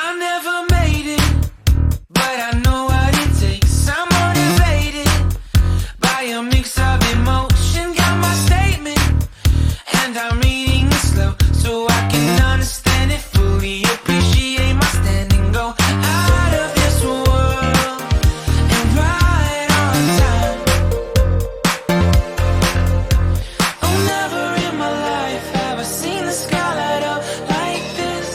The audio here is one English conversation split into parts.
I never made it, but I know what it takes. I'm motivated by a mix of emotion. Got my statement, and I'm reading it slow so I can understand it fully. Appreciate my standing, go out of this world and right on time. Oh, never in my life have I seen the sky light up like this.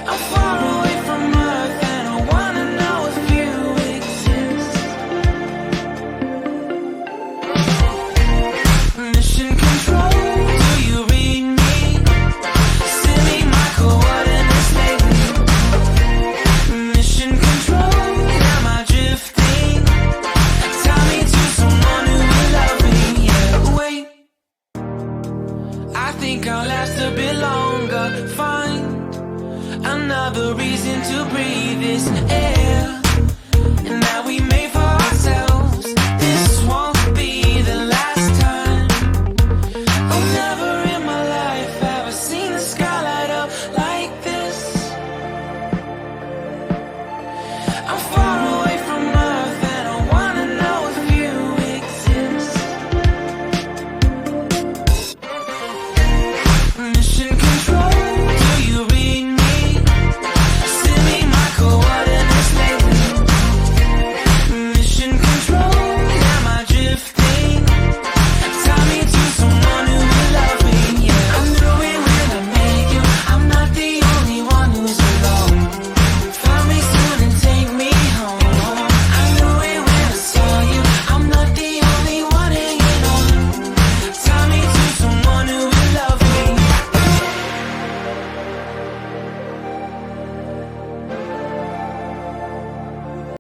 I'm far away from Earth and I wanna know if you exist. Mission control, do you read me? Send me my coordinates lately. Mission control, am I drifting? Tie me to someone who will love me. Yeah, wait, I think I'll last a bit longer. Find another reason to breathe this air. And now we made